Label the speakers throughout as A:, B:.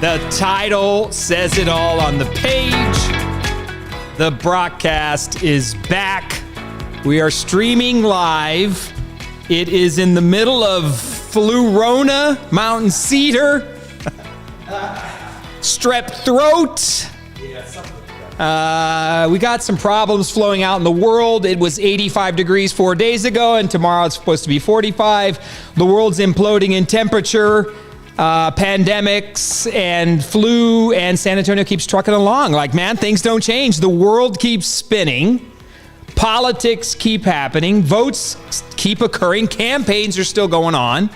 A: The title says it all on the page. The BrockCast is back. We are streaming live. It is in the middle of Flurona, Mountain Cedar, strep throat. We got some problems flowing out in the world. It was 85 degrees 4 days ago, and tomorrow it's supposed to be 45. The world's imploding in temperature. Pandemics and flu, and San Antonio keeps trucking along. Like, man, things don't change. The world keeps spinning. Politics keep happening. Votes keep occurring. Campaigns are still going on.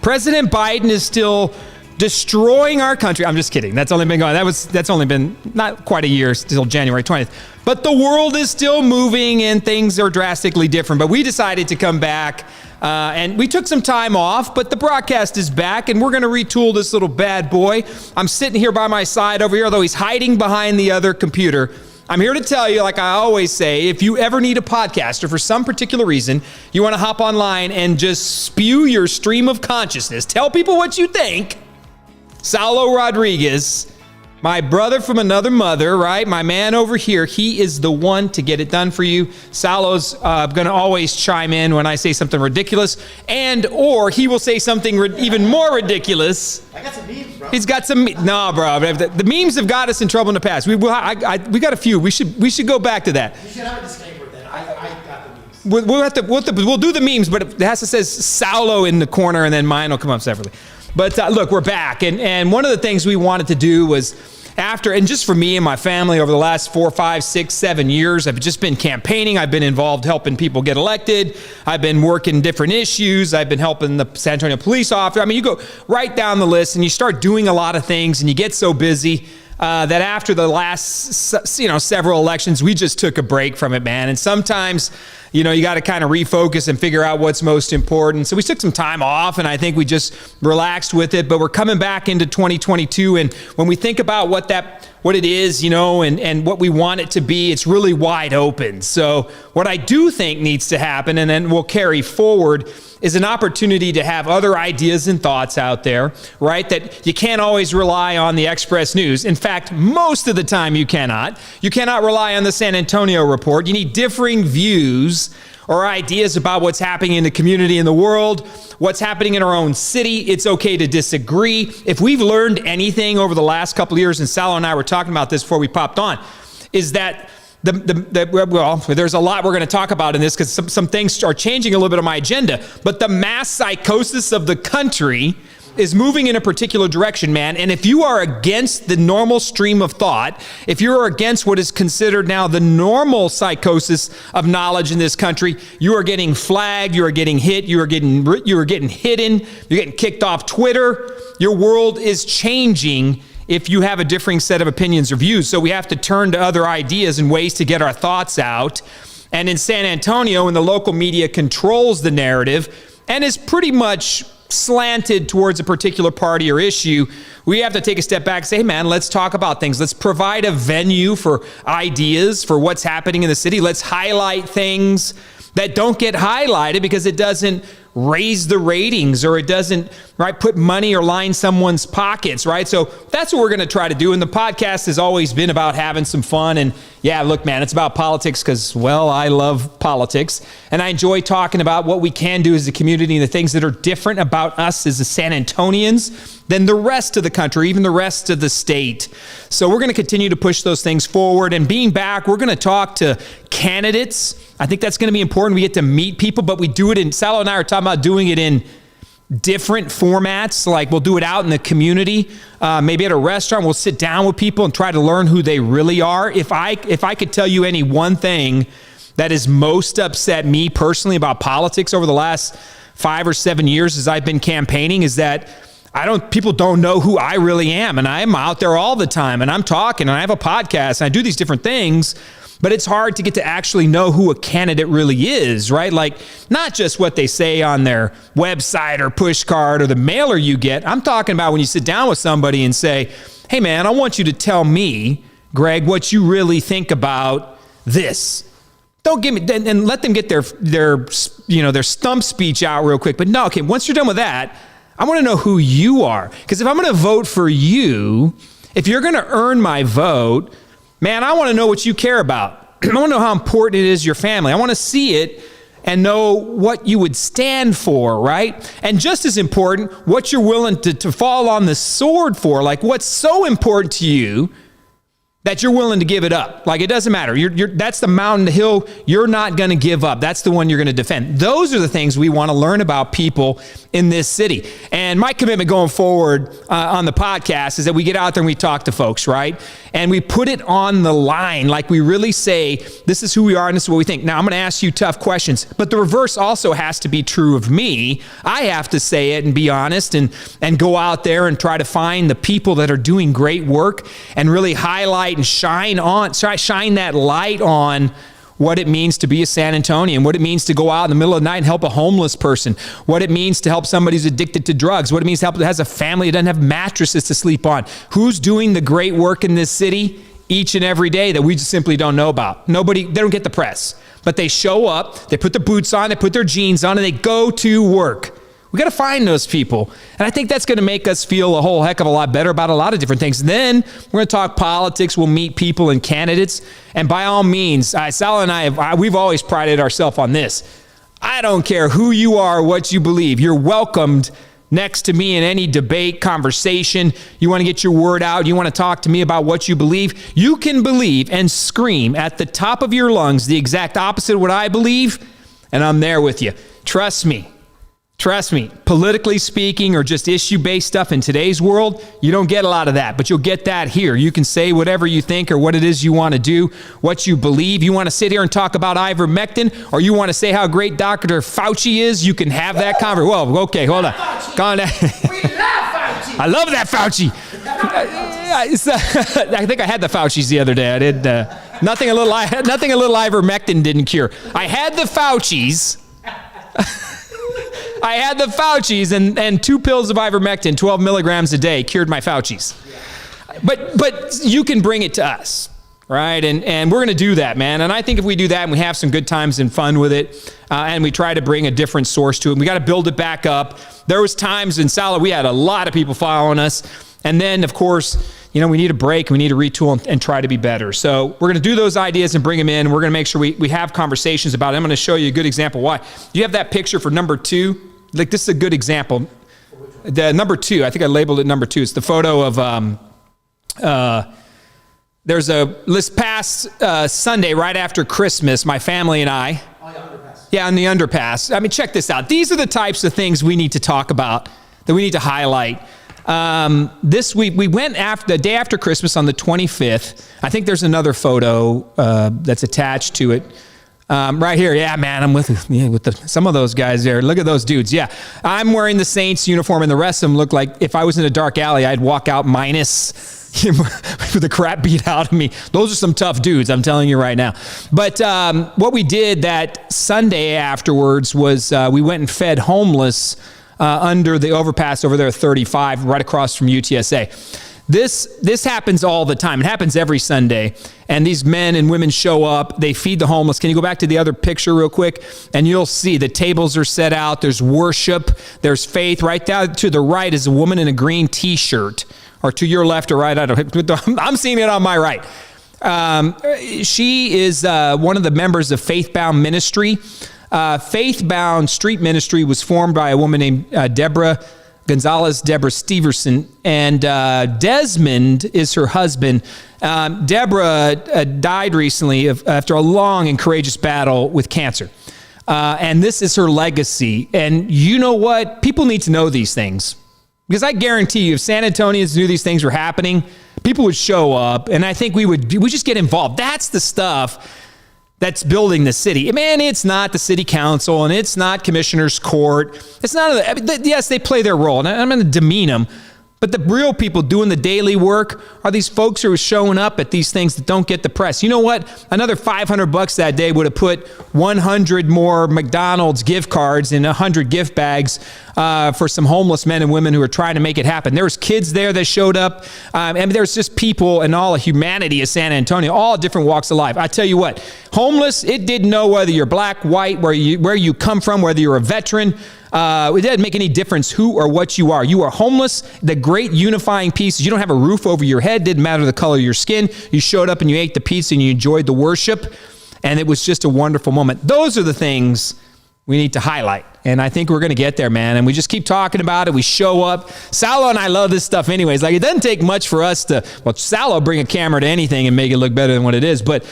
A: President Biden is still destroying our country. I'm just kidding. That's only been going. That's only been not quite a year, still January 20th. But the world is still moving and things are drastically different. But we decided to come back. And we took some time off, but the BrockCast is back, and we're going to retool this little bad boy. I'm sitting here by my side over here, although he's hiding behind the other computer. I'm here to tell you, like I always say, if you ever need a podcast or for some particular reason, you want to hop online and just spew your stream of consciousness, tell people what you think, Saulo Rodriguez, my brother from another mother, right? My man over here, he is the one to get it done for you. Saulo's going to always chime in when I say something ridiculous, or he will say something even more ridiculous.
B: I got some memes, bro.
A: He's got some. No, bro. The memes have got us in trouble in the past. We got a few. We should go back to that.
B: You should have a disclaimer then. I got the memes.
A: We'll do the memes, but it has to say Saulo in the corner, and then mine will come up separately. But look, we're back, and one of the things we wanted to do was and just for me and my family over the last 4, 5, 6, 7 years, I've just been campaigning. I've been involved helping people get elected. I've been working different issues. I've been helping the San Antonio police officer. I mean, you go right down the list and you start doing a lot of things and you get so busy that after the last, several elections, we just took a break from it, man. And sometimes, you got to kind of refocus and figure out what's most important. So we took some time off, and I think we just relaxed with it. But we're coming back into 2022, and when we think about what it is, and what we want it to be, it's really wide open. So what I do think needs to happen, and then we'll carry forward, is an opportunity to have other ideas and thoughts out there, right? That you can't always rely on the Express News. In fact, most of the time you cannot. You cannot rely on the San Antonio Report. You need differing views or ideas about what's happening in the community and the world, what's happening in our own city. It's okay to disagree. If we've learned anything over the last couple of years, and Sal and I were talking about this before we popped on, is that there's a lot we're going to talk about in this because some things are changing a little bit on my agenda, but the mass psychosis of the country is moving in a particular direction, man. And if you are against the normal stream of thought, if you're against what is considered now the normal psychosis of knowledge in this country, you are getting flagged, you are getting hit, you are getting hidden, you're getting kicked off Twitter. Your world is changing if you have a differing set of opinions or views. So we have to turn to other ideas and ways to get our thoughts out. And in San Antonio, when the local media controls the narrative and is pretty much slanted towards a particular party or issue, we have to take a step back and say, hey man, let's talk about things. Let's provide a venue for ideas, for what's happening in the city. Let's highlight things that don't get highlighted because it doesn't raise the ratings or it doesn't, right, put money or line someone's pockets, right? So that's what we're going to try to do. And the podcast has always been about having some fun. And yeah, look, man, it's about politics because, well, I love politics. And I enjoy talking about what we can do as a community and the things that are different about us as the San Antonians than the rest of the country, even the rest of the state. So we're going to continue to push those things forward. And being back, we're going to talk to candidates. I think that's going to be important. We get to meet people, but we do it in, Salo and I are talking about doing it in different formats. Like we'll do it out in the community, maybe at a restaurant. We'll sit down with people and try to learn who they really are. If I could tell you any one thing that has most upset me personally about politics over the last 5 or 7 years as I've been campaigning, is that people don't know who I really am. And I'm out there all the time and I'm talking and I have a podcast and I do these different things, but it's hard to get to actually know who a candidate really is, right? Like not just what they say on their website or push card or the mailer you get. I'm talking about when you sit down with somebody and say, hey man, I want you to tell me, Greg, what you really think about this. Don't give me, and let them get their stump speech out real quick. But no, okay, once you're done with that, I want to know who you are. Because if I'm going to vote for you, if you're going to earn my vote, man, I want to know what you care about. I want to know how important it is to your family. I want to see it and know what you would stand for, right? And just as important, what you're willing to fall on the sword for. Like, what's so important to you that you're willing to give it up. Like, it doesn't matter. That's the mountain, the hill you're not going to give up. That's the one you're going to defend. Those are the things we want to learn about people in this city. And my commitment going forward on the podcast is that we get out there and we talk to folks, right? And we put it on the line. Like, we really say, this is who we are and this is what we think. Now, I'm going to ask you tough questions, but the reverse also has to be true of me. I have to say it and be honest and go out there and try to find the people that are doing great work and really highlight and shine that light on what it means to be a San Antonian, what it means to go out in the middle of the night and help a homeless person, what it means to help somebody who's addicted to drugs, what it means to help that has a family that doesn't have mattresses to sleep on. Who's doing the great work in this city each and every day that we just simply don't know about? Nobody, they don't get the press, but they show up, they put their boots on, they put their jeans on, and they go to work. We got to find those people. And I think that's going to make us feel a whole heck of a lot better about a lot of different things. Then we're going to talk politics. We'll meet people and candidates. And by all means, Sal and I, we've always prided ourselves on this. I don't care who you are, what you believe. You're welcomed next to me in any debate, conversation. You want to get your word out. You want to talk to me about what you believe. You can believe and scream at the top of your lungs the exact opposite of what I believe, and I'm there with you. Trust me. Trust me, politically speaking or just issue-based stuff in today's world, you don't get a lot of that, but you'll get that here. You can say whatever you think or what it is you want to do, what you believe. You want to sit here and talk about ivermectin, or you want to say how great Dr. Fauci is, you can have that conversation. Whoa, okay, hold on. Calm down.
B: We love Fauci.
A: I love that Fauci. I think I had the Faucis the other day. I did nothing a little ivermectin didn't cure. I had the Faucis. I had the Faucis and 2 pills of ivermectin, 12 milligrams a day, cured my Faucis. But you can bring it to us, right? And we're going to do that, man. And I think if we do that and we have some good times and fun with it, and we try to bring a different source to it, we got to build it back up. There was times in Sala we had a lot of people following us. And then, of course, we need a break. We need to retool and try to be better. So we're going to do those ideas and bring them in. We're going to make sure we have conversations about it. I'm going to show you a good example why. You have that picture for number 2? Like, this is a good example. The number 2, I think I labeled it number 2. It's the photo of, there's this past Sunday right after Christmas, my family and I.
B: On the underpass.
A: Yeah, on the underpass. I mean, check this out. These are the types of things we need to talk about, that we need to highlight. This week, we went the day after Christmas on the 25th. I think there's another photo that's attached to it. Right here. Yeah, man, I'm with some of those guys there. Look at those dudes. Yeah, I'm wearing the Saints uniform, and the rest of them look like if I was in a dark alley, I'd walk out minus with the crap beat out of me. Those are some tough dudes, I'm telling you right now. But what we did that Sunday afterwards was we went and fed homeless under the overpass over there at 35, right across from UTSA. This happens all the time. It happens every Sunday. And these men and women show up. They feed the homeless. Can you go back to the other picture real quick? And you'll see the tables are set out. There's worship. There's faith. Right down to the right is a woman in a green T-shirt. Or to your left or right. I'm seeing it on my right. She is one of the members of Faithbound Ministry. Faithbound Street Ministry was formed by a woman named Deborah Steverson, and Desmond is her husband. Deborah died recently after a long and courageous battle with cancer. And this is her legacy. And you know what? People need to know these things. Because I guarantee you, if San Antonians knew these things were happening, people would show up, and I think we just get involved. That's the stuff that's building the city. Man, it's not the city council, and it's not commissioner's court. It's not, yes, they play their role, and I'm going to demean them, but the real people doing the daily work are these folks who are showing up at these things that don't get the press. You know what? Another $500 that day would have put 100 more McDonald's gift cards and 100 gift bags for some homeless men and women who are trying to make it happen. There was kids there that showed up. And there's just people and all of humanity of San Antonio, all different walks of life. I tell you what, homeless, it didn't know whether you're black, white, where you come from, whether you're a veteran. It doesn't make any difference who or what you are. You are homeless. The great unifying piece is you don't have a roof over your head. Didn't matter the color of your skin. You showed up and you ate the pizza and you enjoyed the worship. And it was just a wonderful moment. Those are the things we need to highlight. And I think we're going to get there, man. And we just keep talking about it. We show up. Salo and I love this stuff anyways. Like, it doesn't take much for us to, well, Salo bring a camera to anything and make it look better than what it is. But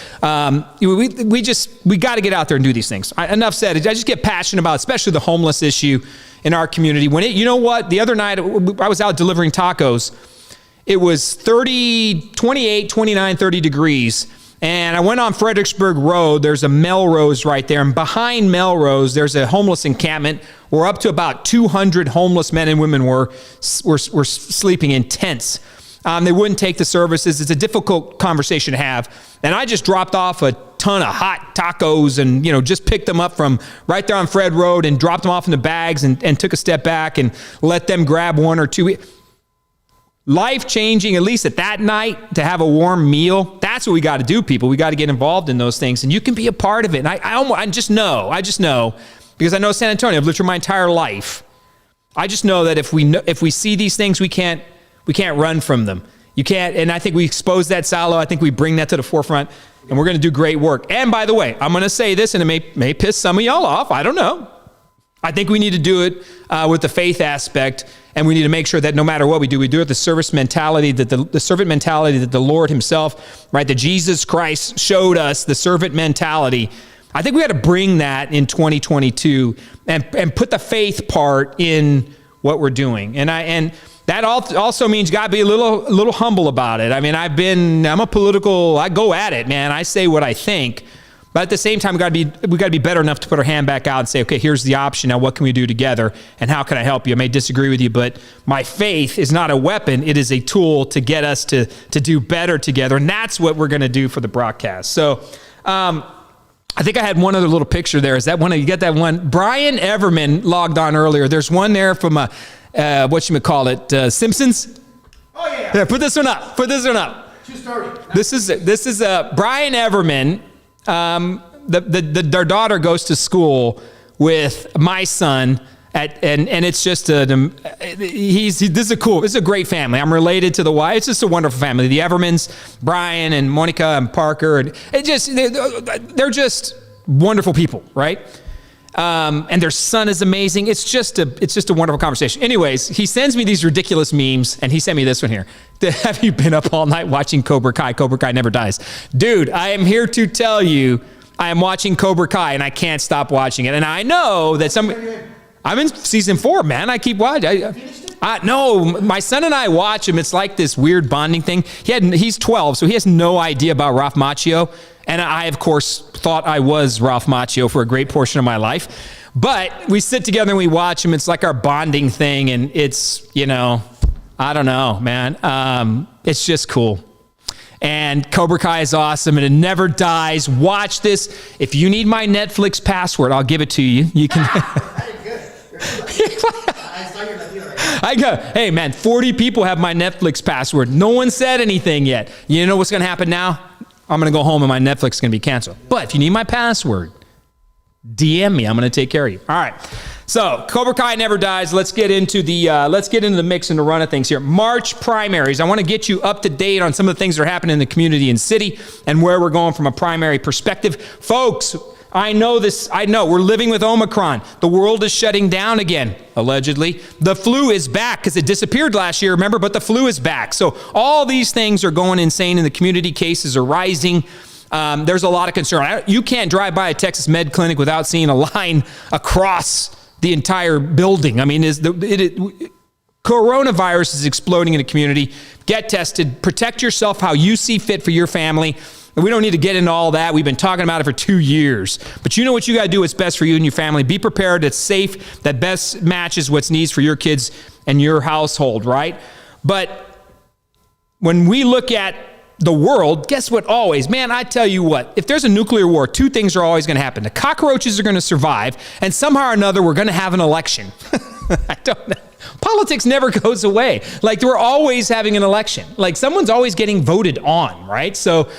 A: we got to get out there and do these things. Enough said. I just get passionate about, especially the homeless issue in our community. You know what? The other night, I was out delivering tacos. It was 28, 29, 30 degrees. And I went on Fredericksburg Road. There's a Melrose right there. And behind Melrose, there's a homeless encampment where up to about 200 homeless men and women were sleeping in tents. They wouldn't take the services. It's a difficult conversation to have. And I just dropped off a ton of hot tacos and, just picked them up from right there on Fred Road and dropped them off in the bags and took a step back and let them grab one or two. Life-changing, at least at that night, to have a warm meal. That's what we got to do, people. We got to get involved in those things, and you can be a part of it. And I just know, because I know San Antonio. I've lived through my entire life. I just know that if we see these things, we can't run from them. You can't, and I think we expose that, Salo. I think we bring that to the forefront, and we're going to do great work. And by the way, I'm going to say this, and it may piss some of y'all off. I don't know. I think we need to do it with the faith aspect, and we need to make sure that no matter what we do it with the service mentality, that the servant mentality that the Lord himself, right, that Jesus Christ showed us, the servant mentality. I think we got to bring that in 2022 and put the faith part in what we're doing. And that also means you got to be a little humble about it. I mean, I go at it, man. I say what I think. But at the same time, we got to be better enough to put our hand back out and say, okay, here's the option. Now, what can we do together? And how can I help you? I may disagree with you, but my faith is not a weapon. It is a tool to get us to do better together. And that's what we're going to do for the BrockCast. So I think I had one other little picture there. Is that one? You get that one? Brian Everman logged on earlier. There's one there from Simpsons.
B: Oh, yeah.
A: Yeah, put this one up. True
B: story.
A: This is Brian Everman. Their daughter goes to school with my son and it's just this is a great family. I'm related to the wife. It's just a wonderful family. The Evermans, Brian and Monica and Parker, and they're just wonderful people, right? And their son is amazing. It's just a wonderful conversation. Anyways, he sends me these ridiculous memes, and he sent me this one here. Have you been up all night watching Cobra Kai? Cobra Kai never dies. Dude, I am here to tell you, I am watching Cobra Kai, and I can't stop watching it. And I know that I'm in season 4, man. I keep watching. No, my son and I watch him. It's like this weird bonding thing. He's 12, so he has no idea about Ralph Macchio. And I, of course, thought I was Ralph Macchio for a great portion of my life. But we sit together and we watch him. It's like our bonding thing. And it's, I don't know, man. It's just cool. And Cobra Kai is awesome, and it never dies. Watch this. If you need my Netflix password, I'll give it to you. You can. I go, hey, man, 40 people have my Netflix password. No one said anything yet. You know what's going to happen now? I'm going to go home and my Netflix is going to be canceled. But if you need my password, DM me. I'm going to take care of you. All right. So Cobra Kai never dies. Let's get into the mix and the run of things here. March primaries. I want to get you up to date on some of the things that are happening in the community and city and where we're going from a primary perspective. Folks, I know we're living with Omicron. The world is shutting down again, allegedly. The flu is back because it disappeared last year, remember, but the flu is back. So all these things are going insane in the community. Cases are rising. There's a lot of concern. You can't drive by a Texas Med Clinic without seeing a line across the entire building. I mean, coronavirus is exploding in the community. Get tested. Protect yourself how you see fit for your family. We don't need to get into all that. We've been talking about it for 2 years. But you know what you got to do what's best for you and your family. Be prepared. It's safe. That best matches what's needs for your kids and your household, right? But when we look at the world, guess what always? Man, I tell you what, if there's a nuclear war, 2 things are always going to happen. The cockroaches are going to survive, and somehow or another, we're going to have an election. I don't know. Politics never goes away. Like, we're always having an election. Like, someone's always getting voted on, right? So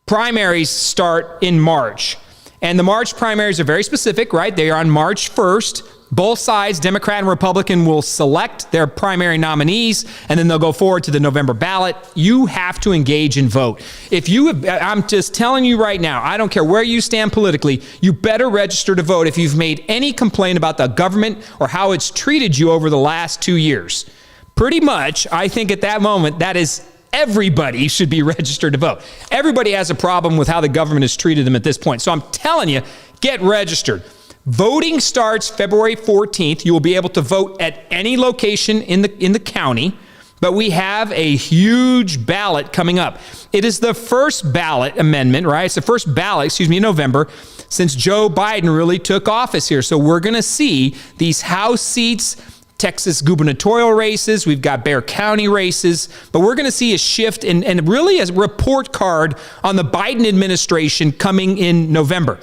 A: primaries start in March. And the March primaries are very specific, right? They are on March 1st Both sides, Democrat and Republican, will select their primary nominees, and then they'll go forward to the November ballot. You have to engage and vote. I'm just telling you right now, I don't care where you stand politically, you better register to vote if you've made any complaint about the government or how it's treated you over the last 2 years. Pretty much, I think at that moment, that is everybody should be registered to vote. Everybody has a problem with how the government has treated them at this point. So I'm telling you, get registered. Voting starts February 14th. You will be able to vote at any location in the county, but we have a huge ballot coming up. It is the first ballot amendment, right? It's the first ballot, in November, since Joe Biden really took office here. So we're going to see these House seats, Texas gubernatorial races, we've got Bexar County races, but we're going to see a shift and really a report card on the Biden administration coming in November.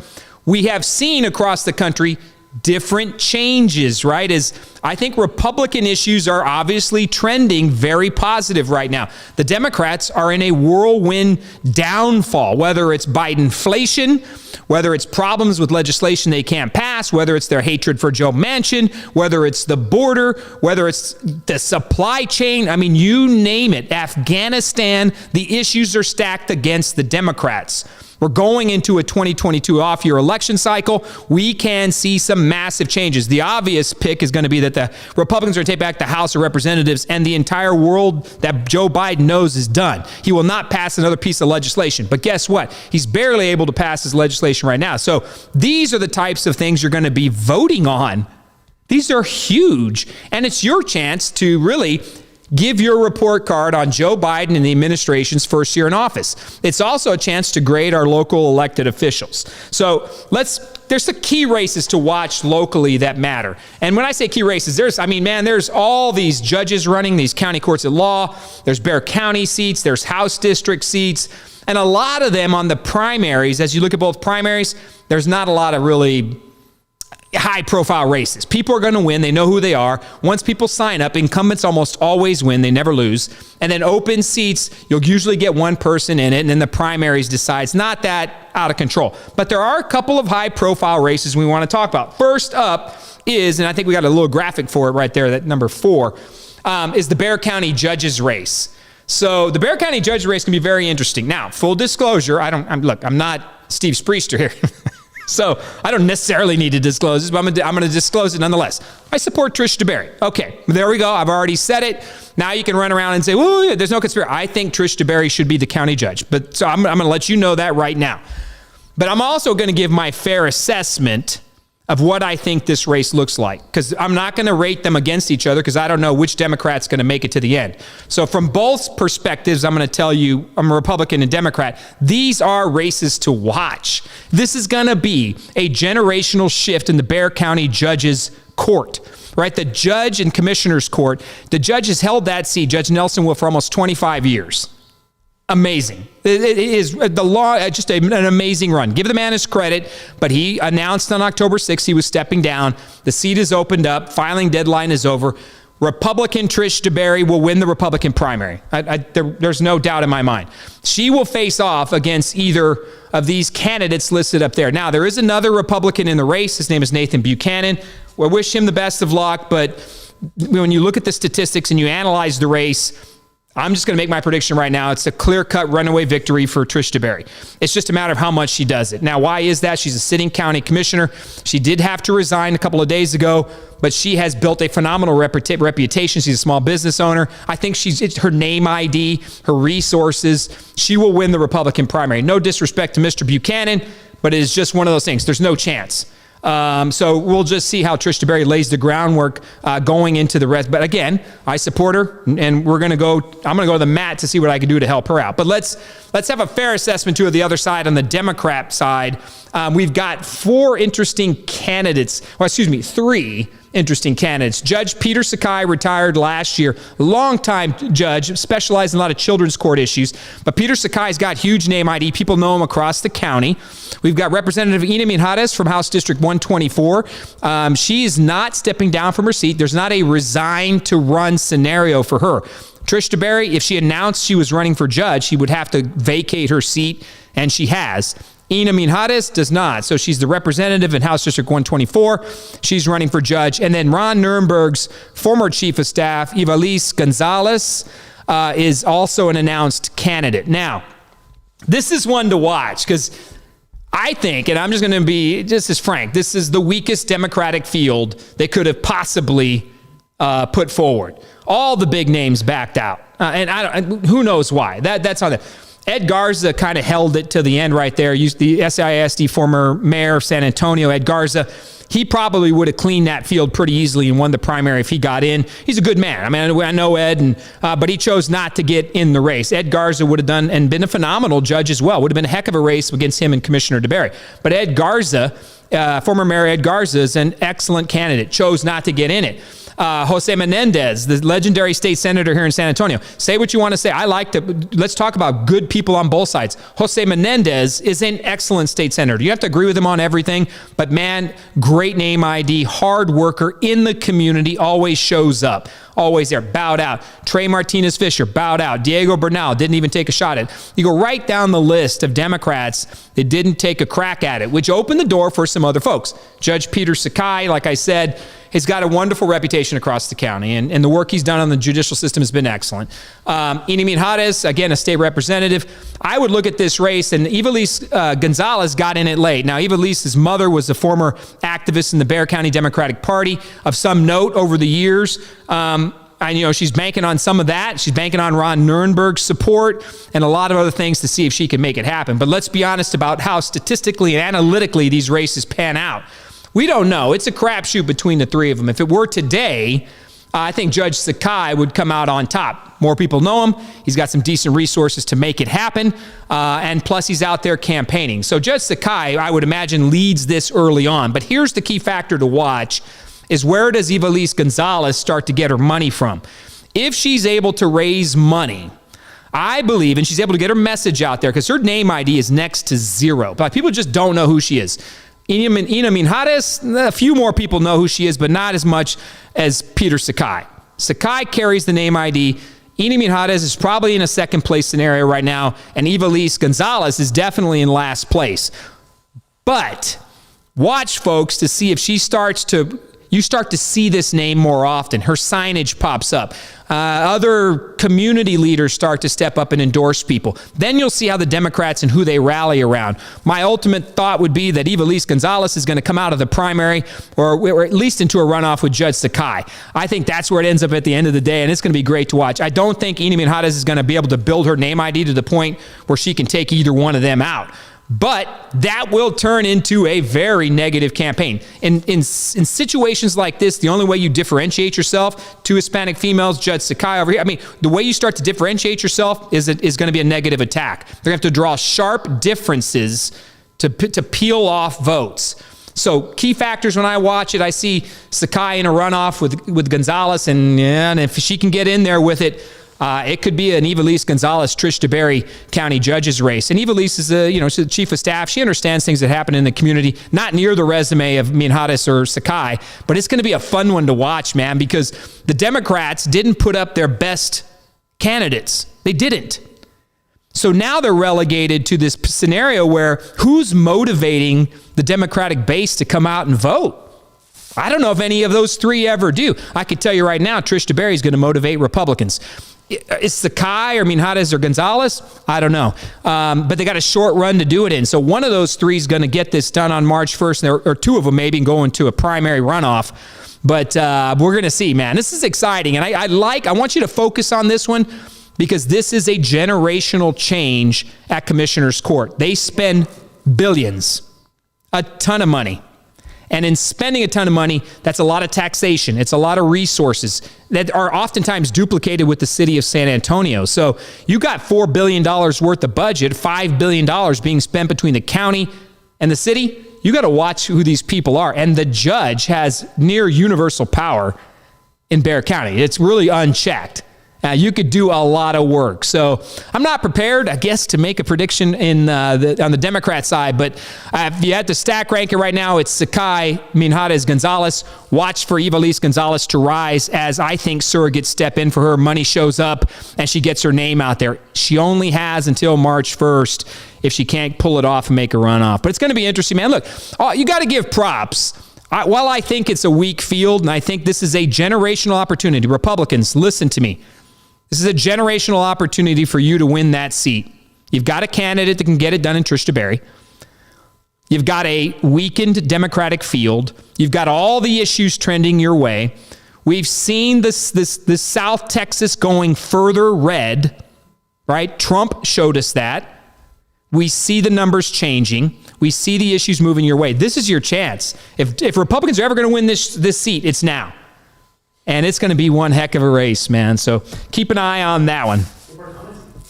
A: We have seen across the country different changes, right? As I think Republican issues are obviously trending very positive right now. The Democrats are in a whirlwind downfall, whether it's Bidenflation, whether it's problems with legislation they can't pass, whether it's their hatred for Joe Manchin, whether it's the border, whether it's the supply chain. I mean, you name it. Afghanistan, the issues are stacked against the Democrats. We're going into a 2022 off-year election cycle. We can see some massive changes. The obvious pick is going to be that the Republicans are going to take back the House of Representatives, and the entire world that Joe Biden knows is done. He will not pass another piece of legislation. But guess what? He's barely able to pass his legislation right now. So these are the types of things you're going to be voting on. These are huge, and it's your chance to really give your report card on Joe Biden and the administration's first year in office. It's also a chance to grade our local elected officials. So there's the key races to watch locally that matter. And when I say key races, there's all these judges running these county courts of law. There's Bexar County seats, there's House district seats, and a lot of them on the primaries. As you look at both primaries, there's not a lot of really high-profile races. People are going to win. They know who they are. Once people sign up, incumbents almost always win. They never lose. And then open seats, you'll usually get one person in it, and then the primaries decides. Not that out of control. But there are a couple of high-profile races we want to talk about. First up is, and I think we got a little graphic for it right there, that number 4, is the Bexar County judges race. So the Bexar County judges race can be very interesting. Now, full disclosure, I'm not Steve Spriester here. So I don't necessarily need to disclose this, but I'm going to disclose it nonetheless. I support Trish DeBerry. Okay, there we go. I've already said it. Now you can run around and say, well, yeah, there's no conspiracy. I think Trish DeBerry should be the county judge. But so I'm going to let you know that right now. But I'm also going to give my fair assessment of what I think this race looks like, because I'm not going to rate them against each other because I don't know which Democrat's going to make it to the end. So from both perspectives, I'm going to tell you, I'm a Republican and Democrat, these are races to watch. This is going to be a generational shift in the Bexar County Judges Court, right? The judge and commissioner's court, the judge has held that seat, Judge Nelson Will, for almost 25 years. Amazing. It is the law, just an amazing run. Give the man his credit, but he announced on October 6th he was stepping down. The seat is opened up. Filing deadline is over. Republican Trish DeBerry will win the Republican primary. There's no doubt in my mind. She will face off against either of these candidates listed up there. Now, there is another Republican in the race. His name is Nathan Buchanan. I wish him the best of luck, but when you look at the statistics and you analyze the race, I'm just going to make my prediction right now. It's a clear-cut runaway victory for Trish DeBerry. It's just a matter of how much she does it. Now, why is that? She's a sitting county commissioner. She did have to resign a couple of days ago, but she has built a phenomenal reputation. She's a small business owner. I think it's her name ID, her resources. She will win the Republican primary. No disrespect to Mr. Buchanan, but it is just one of those things. There's no chance. So we'll just see how Trish DeBerry lays the groundwork going into the rest. But again, I support her, and I'm going to go to the mat to see what I can do to help her out. But let's have a fair assessment too of the other side. On the Democrat side, we've got 3 interesting candidates. Judge Peter Sakai retired last year, longtime judge, specialized in a lot of children's court issues. But Peter Sakai's got huge name ID. People know him across the county. We've got Representative Ina Mijares from House District 124. She is not stepping down from her seat. There's not a resign to run scenario for her. Trish DeBerry, if she announced she was running for judge, she would have to vacate her seat, and she has. Ina Minhades does not. So she's the representative in House District 124. She's running for judge. And then Ron Nirenberg's former chief of staff, Ivelisse Gonzalez, is also an announced candidate. Now, this is one to watch because I think, and I'm just going to be just as frank, this is the weakest Democratic field they could have possibly put forward. All the big names backed out. Who knows why? That's on it. Ed Garza kind of held it to the end right there. The SISD former mayor of San Antonio, Ed Garza, he probably would have cleaned that field pretty easily and won the primary if he got in. He's a good man. I mean, I know Ed, but he chose not to get in the race. Ed Garza would have done and been a phenomenal judge as well. Would have been a heck of a race against him and Commissioner DeBerry. But Ed Garza, former Mayor Ed Garza, is an excellent candidate. Chose not to get in it. Jose Menendez, the legendary state senator here in San Antonio. Say what you want to say. Let's talk about good people on both sides. Jose Menendez is an excellent state senator. You have to agree with him on everything, but man, great name ID, hard worker in the community, always shows up. Always there, bowed out. Trey Martinez-Fisher, bowed out. Diego Bernal didn't even take a shot at it. You go right down the list of Democrats that didn't take a crack at it, which opened the door for some other folks. Judge Peter Sakai, like I said, has got a wonderful reputation across the county, and the work he's done on the judicial system has been excellent. Ina Minhades, again, a state representative. I would look at this race, and Ivelisse Gonzalez got in it late. Now, Ivelisse's mother was a former activist in the Bexar County Democratic Party of some note over the years. She's banking on some of that. She's banking on Ron Nirenberg's support and a lot of other things to see if she can make it happen. But let's be honest about how statistically and analytically these races pan out. We don't know. It's a crapshoot between the three of them. If it were today, I think Judge Sakai would come out on top. More people know him. He's got some decent resources to make it happen. And plus, he's out there campaigning. So Judge Sakai, I would imagine, leads this early on. But here's the key factor to watch is where does Ivelisse Gonzalez start to get her money from? If she's able to raise money, I believe, and she's able to get her message out there, because her name ID is next to zero. But people just don't know who she is. Ina Minhades, a few more people know who she is, but not as much as Peter Sakai. Sakai carries the name ID. Ina Minhades is probably in a second place scenario right now, and Ivelisse Gonzalez is definitely in last place. But watch, folks, to see if you start to see this name more often. Her signage pops up. Other community leaders start to step up and endorse people. Then you'll see how the Democrats and who they rally around. My ultimate thought would be that Ivelisse Gonzalez is going to come out of the primary or at least into a runoff with Judge Sakai. I think that's where it ends up at the end of the day, and it's going to be great to watch. I don't think Ina Minhades is going to be able to build her name ID to the point where she can take either one of them out. But that will turn into a very negative campaign. In situations like this, the only way you differentiate yourself, two Hispanic females, Judge Sakai over here, I mean, the way you start to differentiate yourself is going to be a negative attack. They're going to have to draw sharp differences to peel off votes. So key factors when I watch it, I see Sakai in a runoff with Gonzalez, and if she can get in there with it, it could be an Ivelisse Gonzalez, Trish DeBerry County judges race. And Ivelisse is she's the chief of staff. She understands things that happen in the community, not near the resume of Minhades or Sakai, but it's going to be a fun one to watch, man, because the Democrats didn't put up their best candidates. They didn't. So now they're relegated to this scenario where who's motivating the Democratic base to come out and vote? I don't know if any of those three ever do. I could tell you right now, Trish DeBerry is going to motivate Republicans. Is Sakai or Minhades or Gonzalez? I don't know. But they got a short run to do it in. So one of those three is going to get this done on March 1st, or two of them maybe, and go into a primary runoff. But we're going to see, man. This is exciting. And I want you to focus on this one because this is a generational change at Commissioner's Court. They spend billions, a ton of money. And in spending a ton of money, that's a lot of taxation. It's a lot of resources that are oftentimes duplicated with the city of San Antonio. So you got $4 billion worth of budget, $5 billion being spent between the county and the city. You got to watch who these people are. And the judge has near universal power in Bexar County. It's really unchecked. You could do a lot of work. So I'm not prepared, I guess, to make a prediction on the Democrat side. But if you had to stack rank it right now, it's Sakai, Minhares, Gonzalez. Watch for Ivelisse Gonzalez to rise as I think surrogates step in for her. Money shows up and she gets her name out there. She only has until March 1st if she can't pull it off and make a runoff. But it's going to be interesting, man. Look, you got to give props. While I think it's a weak field, and I think this is a generational opportunity, Republicans, listen to me. This is a generational opportunity for you to win that seat. You've got a candidate that can get it done in Trish DeBerry. You've got a weakened Democratic field. You've got all the issues trending your way. We've seen this South Texas going further red, right? Trump showed us that. We see the numbers changing. We see the issues moving your way. This is your chance. If Republicans are ever going to win this seat, it's now. And it's going to be one heck of a race, man. So keep an eye on that one.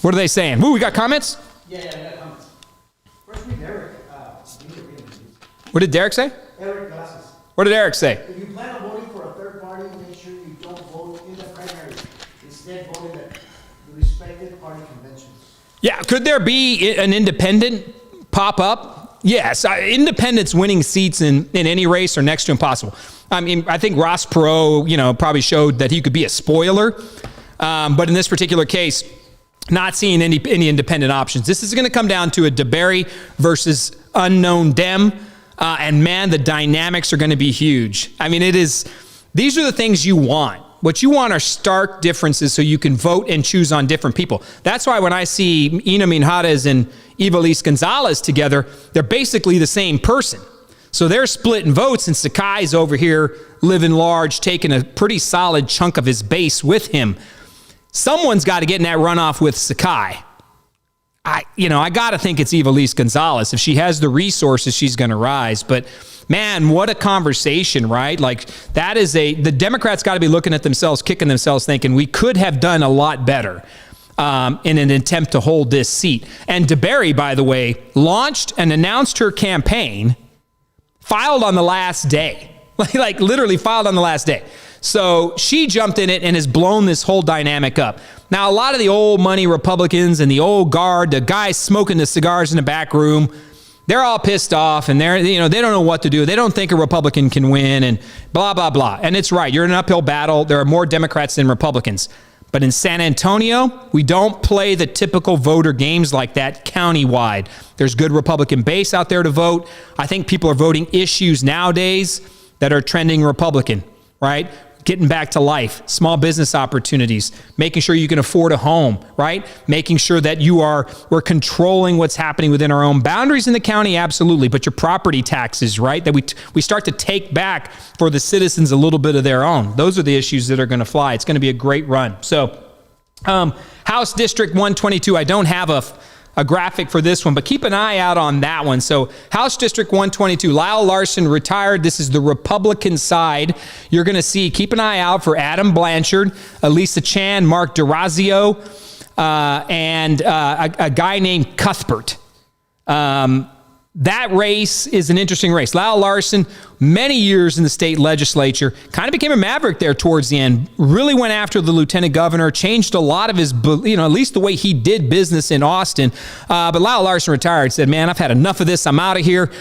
A: What are they saying? Ooh, we got comments?
B: Yeah, we got comments. First, read Eric.
A: What did Derek say?
B: Eric Glasses.
A: What did Eric say?
B: If you plan on voting for a third party, make sure you don't vote in the primary. Instead, vote in the respected party conventions.
A: Yeah, could there be an independent pop up? Yes, independents winning seats in any race are next to impossible. I mean, I think Ross Perot, probably showed that he could be a spoiler. But in this particular case, not seeing any independent options. This is going to come down to a DeBerry versus unknown Dem. And man, the dynamics are going to be huge. I mean, these are the things you want. What you want are stark differences so you can vote and choose on different people. That's why when I see Ina Minhares and Ivelisse Gonzalez together, they're basically the same person. So they're splitting votes, and Sakai's over here living large, taking a pretty solid chunk of his base with him. Someone's got to get in that runoff with Sakai. I got to think it's Ivelisse Gonzalez. If she has the resources, she's going to rise. But man, what a conversation, right? Like the Democrats got to be looking at themselves, kicking themselves, thinking we could have done a lot better in an attempt to hold this seat. And DeBerry, by the way, launched and announced her campaign, filed on the last day, like literally filed on the last day. So she jumped in it and has blown this whole dynamic up. Now, a lot of the old money Republicans and the old guard, the guys smoking the cigars in the back room, they're all pissed off and they don't know what to do. They don't think a Republican can win and blah, blah, blah. And it's right. You're in an uphill battle. There are more Democrats than Republicans. But in San Antonio, we don't play the typical voter games like that countywide. There's good Republican base out there to vote. I think people are voting issues nowadays that are trending Republican, right? Getting back to life, small business opportunities, making sure you can afford a home, right? Making sure that we're controlling what's happening within our own boundaries in the county, absolutely. But your property taxes, right? That we start to take back for the citizens a little bit of their own. Those are the issues that are going to fly. It's going to be a great run. So, House District 122, I don't have a graphic for this one, but keep an eye out on that one. So House District 122, Lyle Larson retired. This is the Republican side. You're going to keep an eye out for Adam Blanchard, Elisa Chan, Mark DeRazio, and a guy named Cuthbert. That race is an interesting race. Lyle Larson, many years in the state legislature, kind of became a maverick there towards the end, really went after the lieutenant governor, changed a lot of his, at least the way he did business in Austin. But Lyle Larson retired, said, man, I've had enough of this. I'm out of here.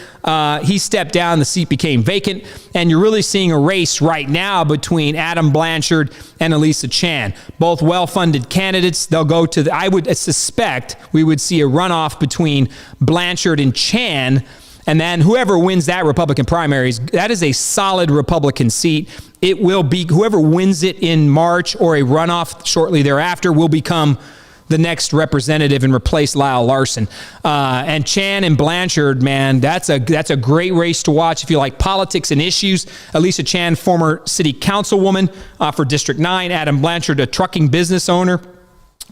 A: He stepped down. The seat became vacant. And you're really seeing a race right now between Adam Blanchard and Elisa Chan, both well-funded candidates. They'll go to I would suspect we would see a runoff between Blanchard and Chan. And then whoever wins that Republican primaries, that is a solid Republican seat. It will be whoever wins it in March or a runoff shortly thereafter will become the next representative and replace Lyle Larson. And Chan and Blanchard, man, that's a great race to watch if you like politics and issues. Elisa Chan, former city councilwoman for District 9. Adam Blanchard, a trucking business owner.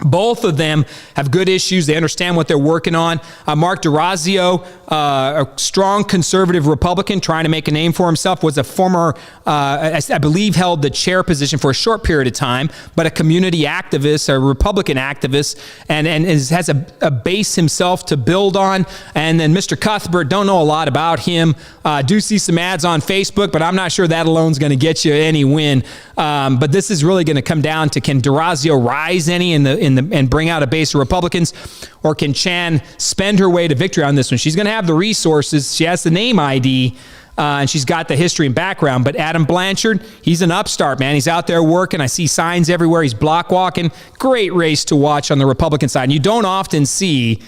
A: Both of them have good issues. They understand what they're working on. Mark DeRazio, a strong conservative Republican trying to make a name for himself, was a former, I believe, held the chair position for a short period of time, but a community activist, a Republican activist, and has a base himself to build on. And then Mr. Cuthbert, don't know a lot about him. Do see some ads on Facebook, but I'm not sure that alone is going to get you any win. But this is really going to come down to, can DeRazio rise any and bring out a base of Republicans, or can Chan spend her way to victory on this one? She's going to have the resources. She has the name ID, and she's got the history and background. But Adam Blanchard, he's an upstart, man. He's out there working. I see signs everywhere. He's block walking. Great race to watch on the Republican side. And you don't often see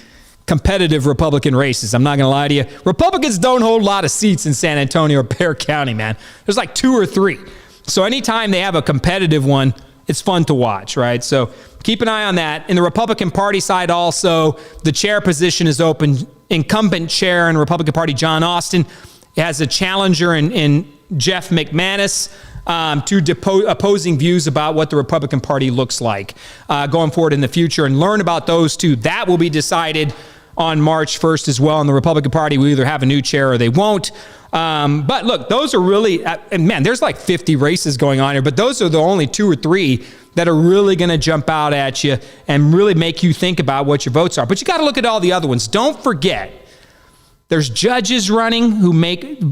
A: competitive Republican races. I'm not going to lie to you. Republicans don't hold a lot of seats in San Antonio or Bexar County, man. There's like 2 or 3. So anytime they have a competitive one, it's fun to watch, right? So keep an eye on that. In the Republican Party side also, the chair position is open. Incumbent chair in the Republican Party, John Austin, has a challenger in Jeff McManus, two opposing views about what the Republican Party looks like going forward in the future, and learn about those two. That will be decided on March 1st as well. In the Republican Party, we either have a new chair or they won't. But look, those are really, and man, there's like 50 races going on here, but those are the only 2 or 3 that are really going to jump out at you and really make you think about what your votes are. But you got to look at all the other ones. Don't forget, there's judges running who make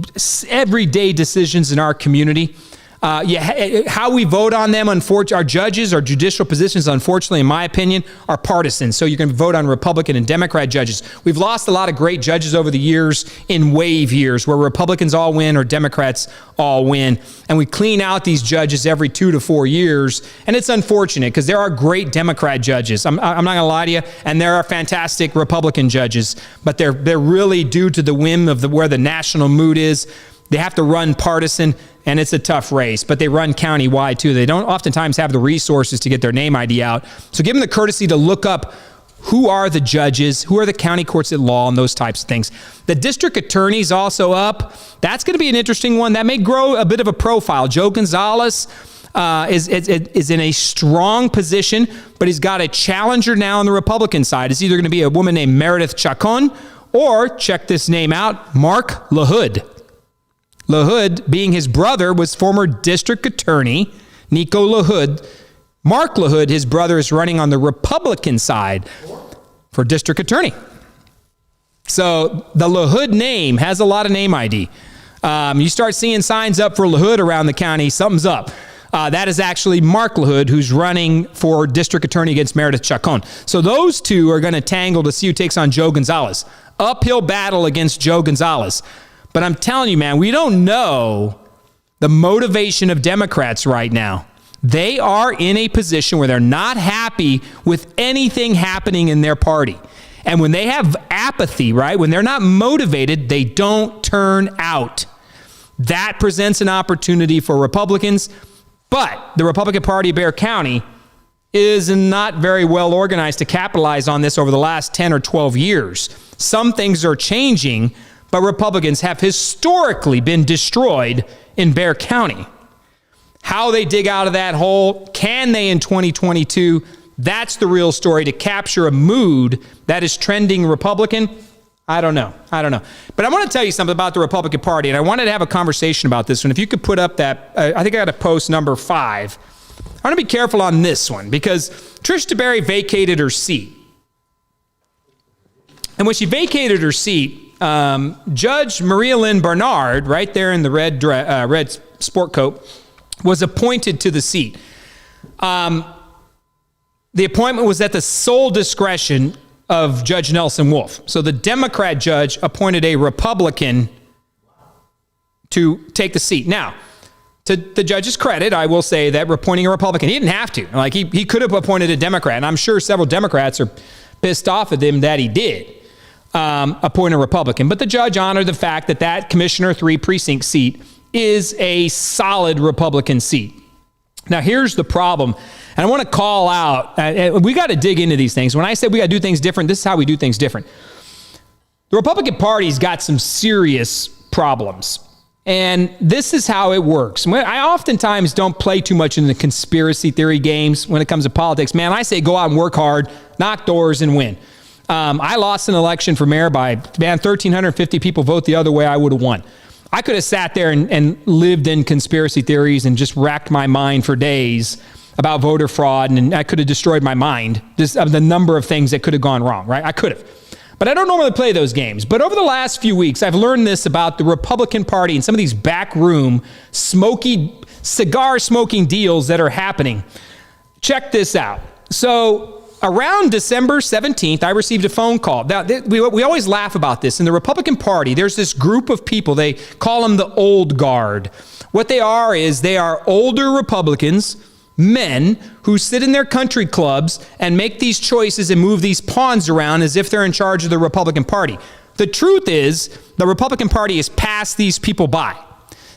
A: everyday decisions in our community. How we vote on them, unfortunately, our judges, our judicial positions, unfortunately, in my opinion, are partisan. So you can vote on Republican and Democrat judges. We've lost a lot of great judges over the years in wave years where Republicans all win or Democrats all win. And we clean out these judges every 2 to 4 years. And it's unfortunate because there are great Democrat judges. I'm not going to lie to you. And there are fantastic Republican judges. But they're really due to the whim of where the national mood is. They have to run partisan, and it's a tough race, but they run county-wide too. They don't oftentimes have the resources to get their name ID out. So give them the courtesy to look up who are the judges, who are the county courts at law, and those types of things. The district attorney's also up. That's going to be an interesting one. That may grow a bit of a profile. Joe Gonzalez is in a strong position, but he's got a challenger now on the Republican side. It's either going to be a woman named Meredith Chacon, or, check this name out, Mark LaHood. LaHood, being his brother, was former district attorney Nico LaHood. Mark LaHood, his brother, is running on the Republican side for district attorney. So the LaHood name has a lot of name ID. You start seeing signs up for LaHood around the county, something's up. That is actually Mark LaHood, who's running for district attorney against Meredith Chacon. So those two are going to tangle to see who takes on Joe Gonzalez. Uphill battle against Joe Gonzalez. But I'm telling you, man, we don't know the motivation of Democrats right now. They are in a position where they're not happy with anything happening in their party. And when they have apathy, right, when they're not motivated, they don't turn out. That presents an opportunity for Republicans. But the Republican Party of Bexar County is not very well organized to capitalize on this over the last 10 or 12 years. Some things are changing, but Republicans have historically been destroyed in Bexar County. How they dig out of that hole, can they in 2022? That's the real story. To capture a mood that is trending Republican, I don't know. But I want to tell you something about the Republican Party, and I wanted to have a conversation about this one. If you could put up that, I think I got a post number 5. I want to be careful on this one because Trish DeBerry vacated her seat. And when she vacated her seat, Judge Maria Lynn Barnard, right there in the red sport coat, was appointed to the seat. The appointment was at the sole discretion of Judge Nelson Wolff. So the Democrat judge appointed a Republican to take the seat. Now, to the judge's credit, I will say that appointing a Republican, he didn't have to. Like he could have appointed a Democrat, and I'm sure several Democrats are pissed off at him that he did. Appoint a Republican. But the judge honored the fact that Commissioner 3 precinct seat is a solid Republican seat. Now, here's the problem. And I want to call out, we got to dig into these things. When I say we got to do things different, this is how we do things different. The Republican Party's got some serious problems. And this is how it works. I oftentimes don't play too much in the conspiracy theory games when it comes to politics. Man, I say go out and work hard, knock doors, and win. I lost an election for mayor by, 1,350 people vote the other way, I would have won. I could have sat there and lived in conspiracy theories and just racked my mind for days about voter fraud, and I could have destroyed my mind of the number of things that could have gone wrong, right? I could have. But I don't normally play those games. But over the last few weeks, I've learned this about the Republican Party and some of these backroom cigar smoking deals that are happening. Check this out. So around December 17th, I received a phone call. Now, we always laugh about this. In the Republican Party, there's this group of people. They call them the old guard. What they are is they are older Republicans, men who sit in their country clubs and make these choices and move these pawns around as if they're in charge of the Republican Party. The truth is, the Republican Party has passed these people by.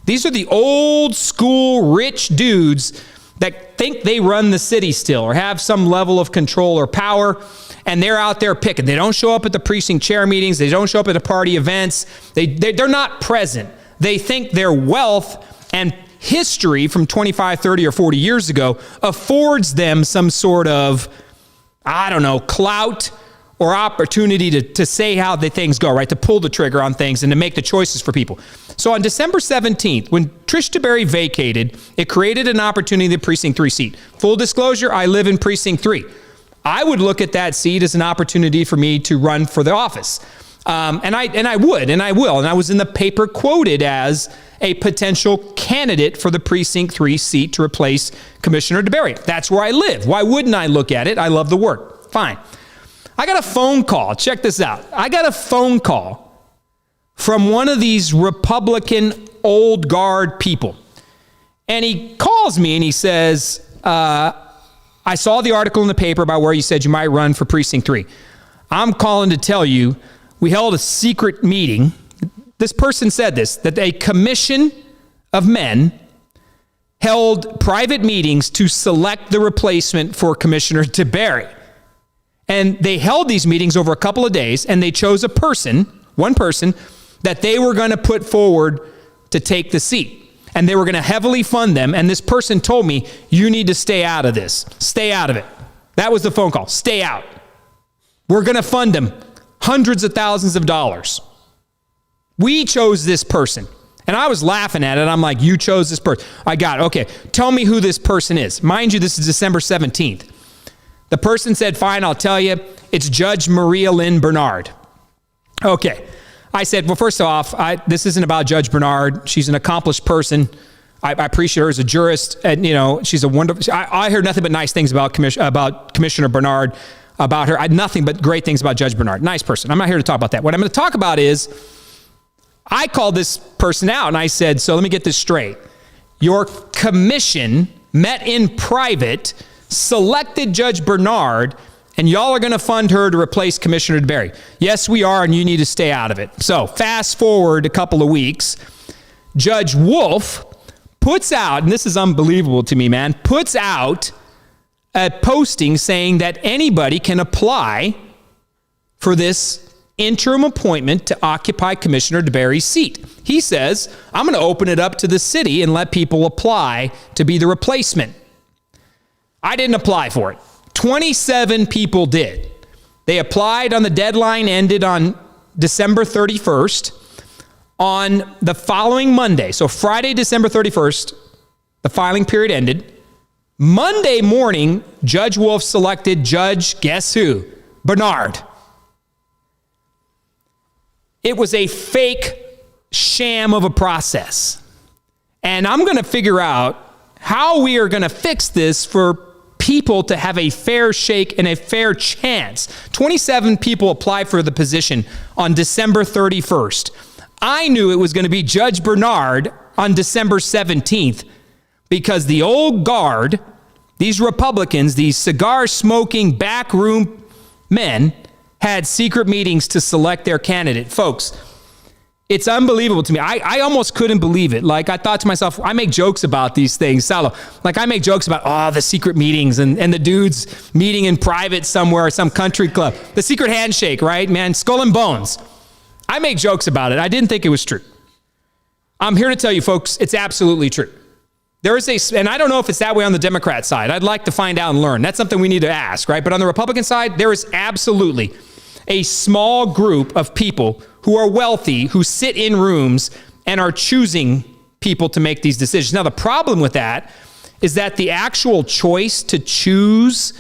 A: These are the old school rich dudes that think they run the city still or have some level of control or power, and they're out there picking. They don't show up at the precinct chair meetings. They don't show up at the party events. They're not present. They think their wealth and history from 25, 30, or 40 years ago affords them some sort of, clout or opportunity to say how the things go, right? To pull the trigger on things and to make the choices for people. So on December 17th, when Trish DeBerry vacated, it created an opportunity in the Precinct 3 seat. Full disclosure, I live in Precinct 3. I would look at that seat as an opportunity for me to run for the office. And I would, and I will. And I was in the paper quoted as a potential candidate for the Precinct 3 seat to replace Commissioner DeBerry. That's where I live. Why wouldn't I look at it? I love the work. Fine. I got a phone call. Check this out. I got a phone call from one of these Republican old guard people. And he calls me and he says, I saw the article in the paper about where you said you might run for Precinct 3. I'm calling to tell you we held a secret meeting. This person said this, that a commission of men held private meetings to select the replacement for Commissioner DeBerry. And they held these meetings over a couple of days, and they chose one person, that they were going to put forward to take the seat. And they were going to heavily fund them. And this person told me, you need to stay out of this. Stay out of it. That was the phone call. Stay out. We're going to fund them hundreds of thousands of dollars. We chose this person. And I was laughing at it. I'm like, you chose this person. I got it. Okay, tell me who this person is. Mind you, this is December 17th. The person said, fine, I'll tell you. It's Judge Maria Lynn Bernard. Okay. I said, well, first off, this isn't about Judge Bernard. She's an accomplished person. I appreciate her as a jurist. And, she's a wonderful... I heard nothing but nice things about Commissioner Bernard, about her. I had nothing but great things about Judge Bernard. Nice person. I'm not here to talk about that. What I'm going to talk about is, I called this person out and I said, so let me get this straight. Your commission met in private, selected Judge Bernard, and y'all are going to fund her to replace Commissioner DeBerry. Yes, we are, and you need to stay out of it. So fast forward a couple of weeks, Judge Wolf puts out, and this is unbelievable to me, man, puts out a posting saying that anybody can apply for this interim appointment to occupy Commissioner DeBerry's seat. He says, I'm going to open it up to the city and let people apply to be the replacement. I didn't apply for it. 27 people did. They applied on the deadline ended on December 31st. On the following Monday, so Friday, December 31st, the filing period ended. Monday morning, Judge Wolf selected Judge, guess who? Bernard. It was a fake sham of a process. And I'm going to figure out how we are going to fix this for people to have a fair shake and a fair chance. 27 people applied for the position on December 31st. I knew it was going to be Judge Bernard on December 17th because the old guard, these Republicans, these cigar-smoking backroom men, had secret meetings to select their candidate. Folks, it's unbelievable to me. I almost couldn't believe it. Like, I thought to myself, I make jokes about these things, Salo. Like, I make jokes about, the secret meetings and the dudes meeting in private somewhere, some country club. The secret handshake, right, man? Skull and bones. I make jokes about it. I didn't think it was true. I'm here to tell you, folks, it's absolutely true. There is and I don't know if it's that way on the Democrat side. I'd like to find out and learn. That's something we need to ask, right? But on the Republican side, there is absolutely a small group of people who are wealthy, who sit in rooms and are choosing people to make these decisions. Now, the problem with that is that the actual choice to choose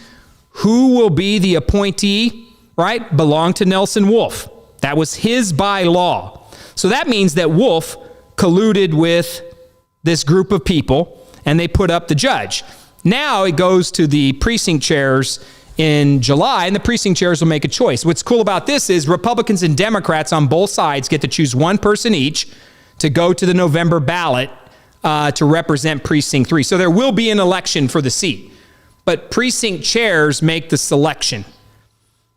A: who will be the appointee, right, belonged to Nelson Wolff. That was his by law. So that means that Wolff colluded with this group of people, and they put up the judge. Now it goes to the precinct chairs in July, and the precinct chairs will make a choice. What's cool about this is Republicans and Democrats on both sides get to choose one person each to go to the November ballot to represent Precinct 3. So there will be an election for the seat, but precinct chairs make the selection.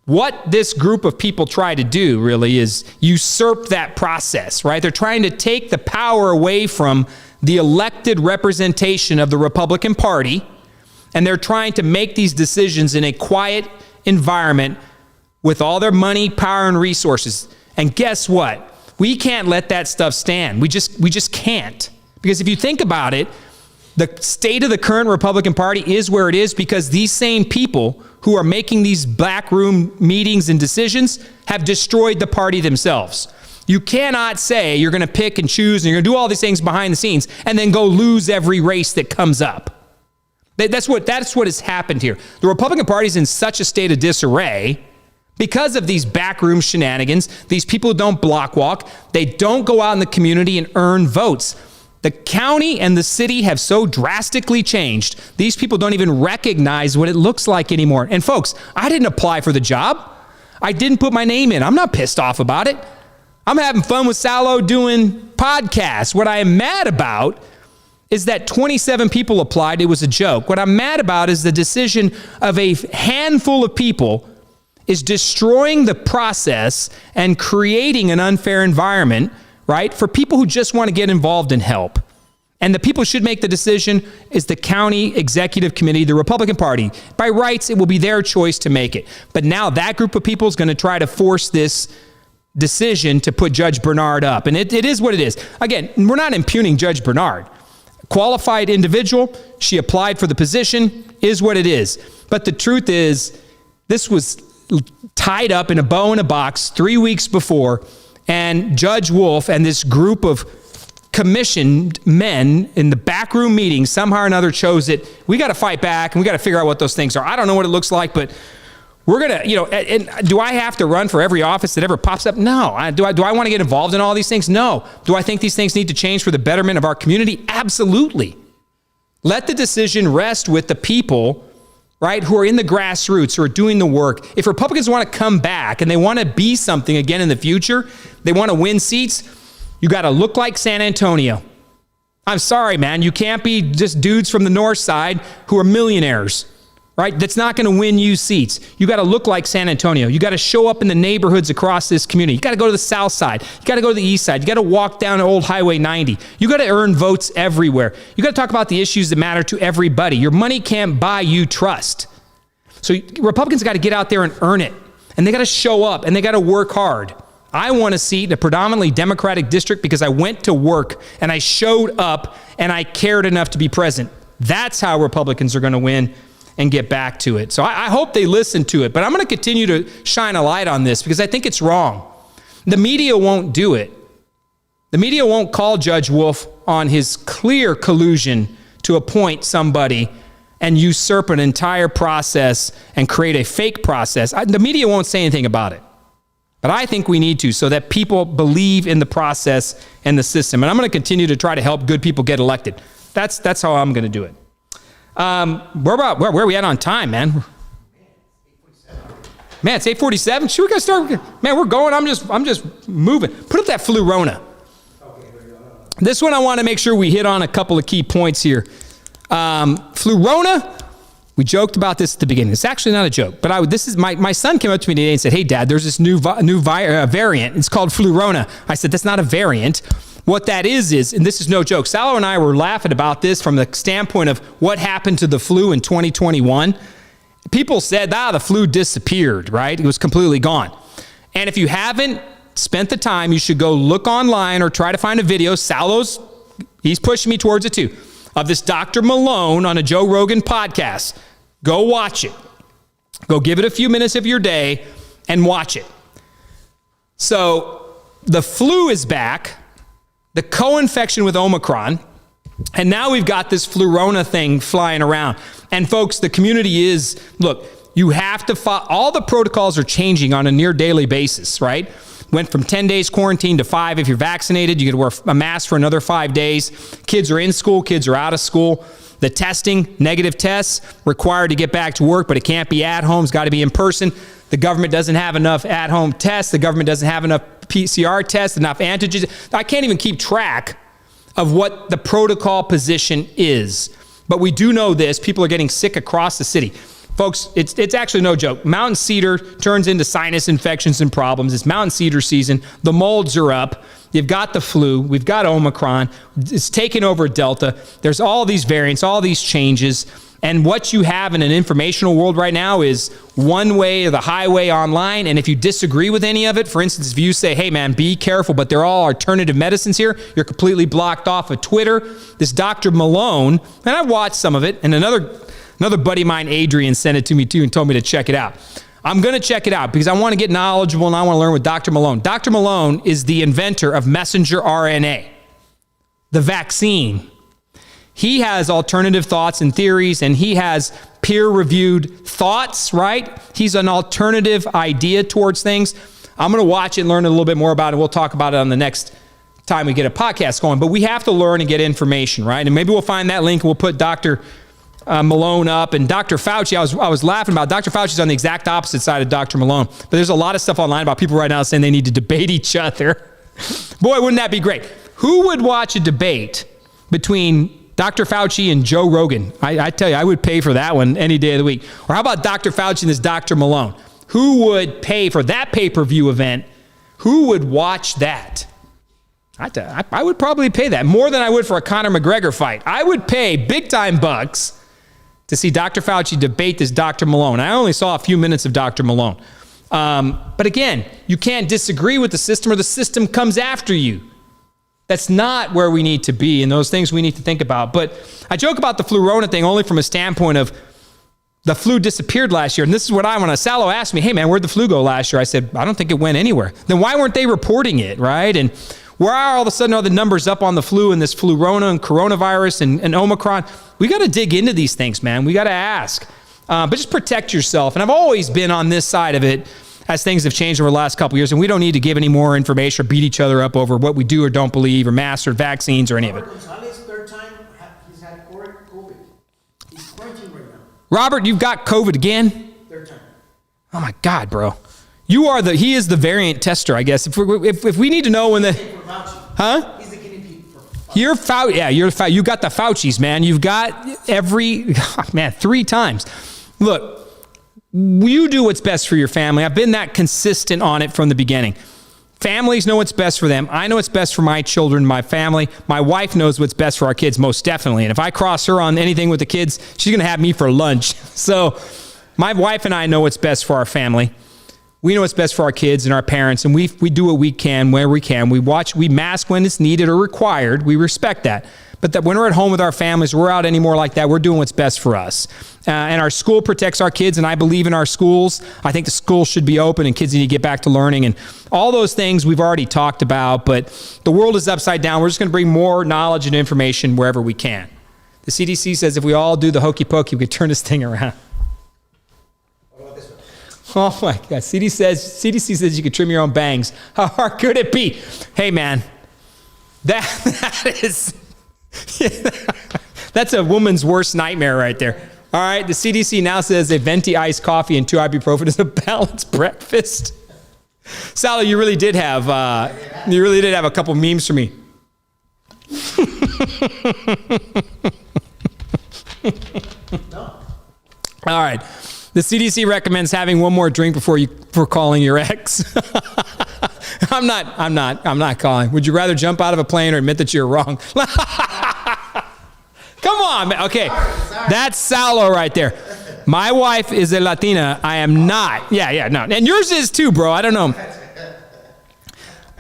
A: What this group of people try to do really is usurp that process, right? They're trying to take the power away from the elected representation of the Republican Party, and they're trying to make these decisions in a quiet environment with all their money, power, and resources. And guess what? We can't let that stuff stand. We just can't. Because if you think about it, the state of the current Republican Party is where it is because these same people who are making these backroom meetings and decisions have destroyed the party themselves. You cannot say you're going to pick and choose and you're going to do all these things behind the scenes and then go lose every race that comes up. That's what has happened here. The Republican Party is in such a state of disarray because of these backroom shenanigans. These people don't block walk. They don't go out in the community and earn votes. The county and the city have so drastically changed. These people don't even recognize what it looks like anymore. And folks, I didn't apply for the job. I didn't put my name in. I'm not pissed off about it. I'm having fun with Salo doing podcasts. What I am mad about is that 27 people applied. It was a joke. What I'm mad about is the decision of a handful of people is destroying the process and creating an unfair environment, right, for people who just want to get involved and help. And the people who should make the decision is the county executive committee, the Republican Party. By rights, it will be their choice to make it. But now that group of people is going to try to force this decision to put Judge Bernard up. And it is what it is. Again, we're not impugning Judge Bernard. Qualified individual, she applied for the position, is what it is. But the truth is, this was tied up in a bow in a box 3 weeks before, and Judge Wolff and this group of commissioned men in the backroom meeting somehow or another chose it. We got to fight back, and we got to figure out what those things are. I don't know what it looks like, but we're going to, and do I have to run for every office that ever pops up? No. Do I want to get involved in all these things? No. Do I think these things need to change for the betterment of our community? Absolutely. Let the decision rest with the people, right, who are in the grassroots, who are doing the work. If Republicans want to come back and they want to be something again in the future, they want to win seats, you got to look like San Antonio. I'm sorry, man. You can't be just dudes from the north side who are millionaires, right? That's not going to win you seats. You got to look like San Antonio. You got to show up in the neighborhoods across this community. You got to go to the south side. You got to go to the east side. You got to walk down Old Highway 90. You got to earn votes everywhere. You got to talk about the issues that matter to everybody. Your money can't buy you trust. So Republicans got to get out there and earn it. And they got to show up and they got to work hard. I want a seat in a predominantly Democratic district because I went to work and I showed up and I cared enough to be present. That's how Republicans are going to win and get back to it. So I hope they listen to it, but I'm going to continue to shine a light on this because I think it's wrong. The media won't do it. The media won't call Judge Wolff on his clear collusion to appoint somebody and usurp an entire process and create a fake process. The media won't say anything about it. But I think we need to so that people believe in the process and the system. And I'm going to continue to try to help good people get elected. That's how I'm going to do it. Where are we at on time, man? Man, it's 8:47. Should we go start? Man, we're going. I'm just moving. Put up that Flurona. This one I want to make sure we hit on a couple of key points here. Flurona. We joked about this at the beginning. It's actually not a joke, but this is my son came up to me today and said, "Hey, Dad, there's this new variant. It's called Flurona." I said, "That's not a variant. What that is, and this is no joke. Salo and I were laughing about this from the standpoint of what happened to the flu in 2021. People said, the flu disappeared, right? It was completely gone. And if you haven't spent the time, you should go look online or try to find a video. Salo's, he's pushing me towards it too, of this Dr. Malone on a Joe Rogan podcast. Go watch it. Go give it a few minutes of your day and watch it. So the flu is back, the co-infection with Omicron, and now we've got this Flurona thing flying around. And folks, the community is, look, you have to follow, all the protocols are changing on a near daily basis, right? Went from 10 days quarantine to 5. If you're vaccinated, you could wear a mask for another 5 days. Kids are in school, kids are out of school. The testing, negative tests, required to get back to work, but it can't be at home. It's got to be in person. The government doesn't have enough at-home tests. The government doesn't have enough PCR tests, enough antigens. I can't even keep track of what the protocol position is. But we do know this. People are getting sick across the city. Folks, it's actually no joke. Mountain cedar turns into sinus infections and problems. It's mountain cedar season. The molds are up. You've got the flu. We've got Omicron. It's taken over Delta. There's all these variants, all these changes. And what you have in an informational world right now is one way of the highway online. And if you disagree with any of it, for instance, if you say, hey, man, be careful, but they're all alternative medicines here, you're completely blocked off of Twitter. This Dr. Malone, and I watched some of it, and another buddy of mine, Adrian, sent it to me too and told me to check it out. I'm going to check it out because I want to get knowledgeable and I want to learn with Dr. Malone. Dr. Malone is the inventor of messenger RNA, the vaccine. He has alternative thoughts and theories, and he has peer-reviewed thoughts, right? He's an alternative idea towards things. I'm going to watch it and learn a little bit more about it. We'll talk about it on the next time we get a podcast going. But we have to learn and get information, right? And maybe we'll find that link and we'll put Dr. Malone up. And Dr. Fauci, I was laughing about. Dr. Fauci's on the exact opposite side of Dr. Malone. But there's a lot of stuff online about people right now saying they need to debate each other. Boy, wouldn't that be great? Who would watch a debate between Dr. Fauci and Joe Rogan? I tell you, I would pay for that one any day of the week. Or how about Dr. Fauci and this Dr. Malone? Who would pay for that pay-per-view event? Who would watch that? I would probably pay that more than I would for a Conor McGregor fight. I would pay big-time bucks to see Dr. Fauci debate this Dr. Malone. I only saw a few minutes of Dr. Malone. But again, you can't disagree with the system or the system comes after you. That's not where we need to be, and those things we need to think about. But I joke about the Flurona thing only from a standpoint of the flu disappeared last year. And this is what I want to. Salo asked me, hey, man, where'd the flu go last year? I said, I don't think it went anywhere. Then why weren't they reporting it, right? And where are all of a sudden all the numbers up on the flu and this Flurona and coronavirus and Omicron? We got to dig into these things, man. We got to ask. But just protect yourself. And I've always been on this side of it as things have changed over the last couple of years, and we don't need to give any more information or beat each other up over what we do or don't believe or masks or vaccines or any of it.
B: Gonzalez, third time, he's had COVID. He's quarantined right now.
A: Robert, you've got COVID again?
B: Third time.
A: Oh my God, bro. He is the variant tester, I guess. If we need to know when huh?
B: He's the guinea pig for Fauci.
A: You're Fauci. You got the Faucis, man. You've got 3 times. Look, you do what's best for your family. I've been that consistent on it from the beginning. Families know what's best for them. I know what's best for my children, my family. My wife knows what's best for our kids, most definitely. And if I cross her on anything with the kids, she's going to have me for lunch. So my wife and I know what's best for our family. We know what's best for our kids and our parents, and we do what we can where we can. We mask when it's needed or required. We respect that. But that when we're at home with our families, we're out anymore like that, we're doing what's best for us. And our school protects our kids, and I believe in our schools. I think the schools should be open, and kids need to get back to learning. And all those things we've already talked about, but the world is upside down. We're just going to bring more knowledge and information wherever we can. The CDC says if we all do the hokey pokey, we could turn this thing around.
B: What about this one?
A: Oh my God. CDC says you could trim your own bangs. How hard could it be? Hey, man, that is... That's a woman's worst nightmare right there. All right, the CDC now says a venti iced coffee and 2 ibuprofen is a balanced breakfast. Sally, you really did have a couple memes for me.
B: No.
A: All right, the CDC recommends having one more drink before calling your ex. I'm not calling. Would you rather jump out of a plane or admit that you're wrong? Come on, man. Okay.
B: Sorry.
A: That's Salo right there. My wife is a Latina. I am not. Yeah, no. And yours is too, bro. I don't know.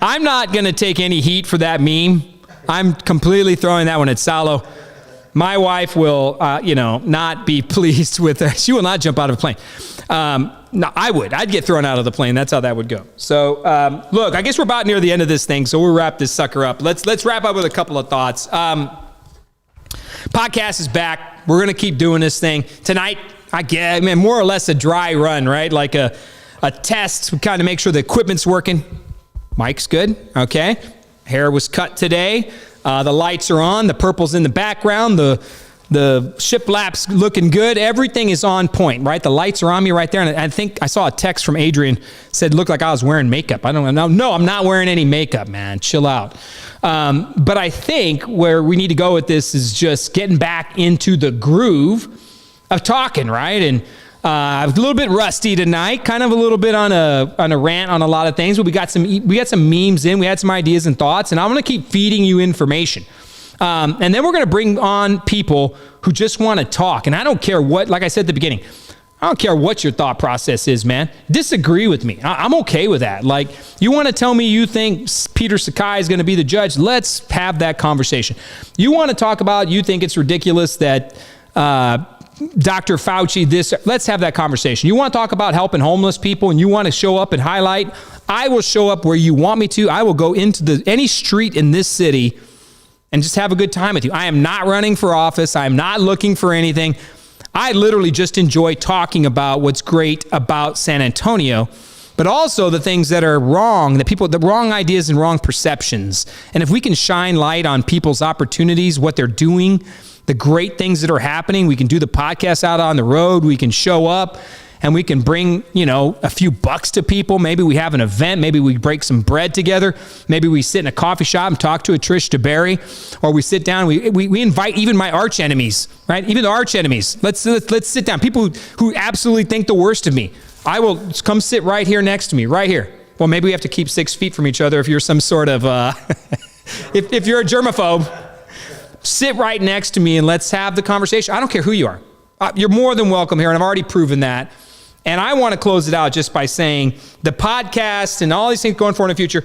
A: I'm not going to take any heat for that meme. I'm completely throwing that one at Salo. My wife will, not be pleased with it. She will not jump out of a plane. No, I would. I'd get thrown out of the plane. That's how that would go. So, look, I guess we're about near the end of this thing, so we'll wrap this sucker up. Let's wrap up with a couple of thoughts. Podcast is back. We're going to keep doing this thing. Tonight, more or less a dry run, right? Like a test. We kind of make sure the equipment's working. Mic's good. Okay. Hair was cut today. The lights are on. The purple's in the background. The shiplap's looking good. Everything is on point, right? The lights are on me right there. And I think I saw a text from Adrian said, looked like I was wearing makeup. I don't know. No, I'm not wearing any makeup, man. Chill out. But I think where we need to go with this is just getting back into the groove of talking, right? And I was a little bit rusty tonight, kind of a little bit on a rant on a lot of things, but we got some memes in, we had some ideas and thoughts, and I'm going to keep feeding you information. And then we're going to bring on people who just want to talk. And I don't care what, like I said at the beginning, I don't care what your thought process is, man. Disagree with me. I'm okay with that. Like, you want to tell me you think Peter Sakai is going to be the judge? Let's have that conversation. You want to talk about you think it's ridiculous that Dr. Fauci, let's have that conversation. You want to talk about helping homeless people and you want to show up and highlight, I will show up where you want me to. I will go into any street in this city and just have a good time with you. I am not running for office. I am not looking for anything. I literally just enjoy talking about what's great about San Antonio, but also the things that are wrong, the wrong ideas and wrong perceptions. And if we can shine light on people's opportunities, what they're doing, the great things that are happening, we can do the podcast out on the road, we can show up, and we can bring, a few bucks to people. Maybe we have an event. Maybe we break some bread together. Maybe we sit in a coffee shop and talk to a Trish DeBerry, or we sit down. We invite even my arch enemies, right? Even the arch enemies. Let's sit down. People who absolutely think the worst of me. I will come sit right here next to me, right here. Well, maybe we have to keep 6 feet from each other if you're some sort of, if you're a germaphobe. Sit right next to me and let's have the conversation. I don't care who you are. You're more than welcome here, and I've already proven that. And I want to close it out just by saying the podcast and all these things going forward in the future,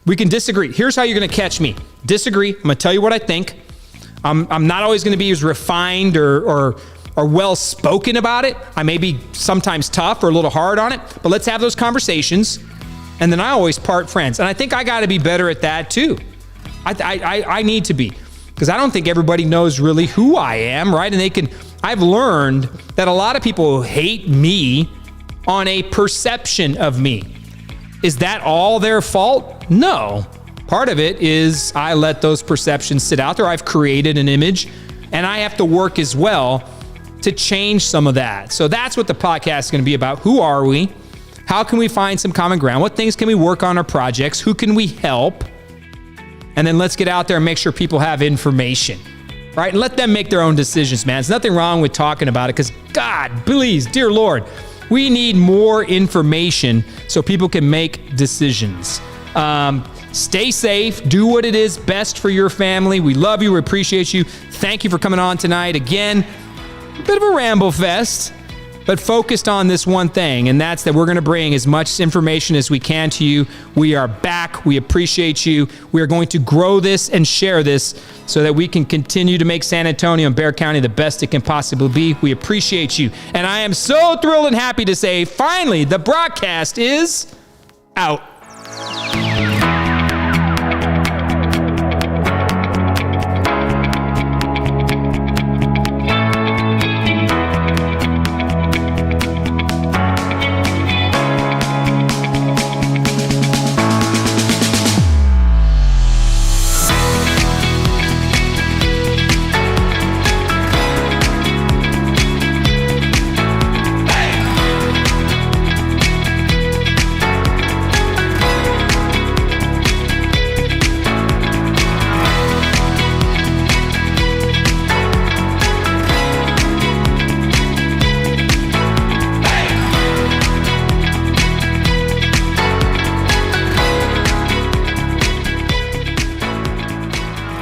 A: we can disagree. Here's how you're going to catch me. Disagree. I'm going to tell you what I think. I'm not always going to be as refined or well-spoken about it. I may be sometimes tough or a little hard on it, but let's have those conversations. And then I always part friends. And I think I got to be better at that too. I need to be, because I don't think everybody knows really who I am, right? And I've learned that a lot of people hate me on a perception of me. Is that all their fault? No. Part of it is I let those perceptions sit out there. I've created an image, and I have to work as well to change some of that. So that's what the podcast is going to be about. Who are we? How can we find some common ground? What things can we work on our projects? Who can we help? And then let's get out there and make sure people have information, right? And let them make their own decisions, man. There's nothing wrong with talking about it, because God, please, dear Lord, we need more information so people can make decisions. Stay safe. Do what it is best for your family. We love you. We appreciate you. Thank you for coming on tonight. Again, a bit of a ramble fest, but focused on this one thing, and that's that we're going to bring as much information as we can to you. We are back. We appreciate you. We are going to grow this and share this so that we can continue to make San Antonio and Bexar County the best it can possibly be. We appreciate you. And I am so thrilled and happy to say, finally, the BrockCast is out.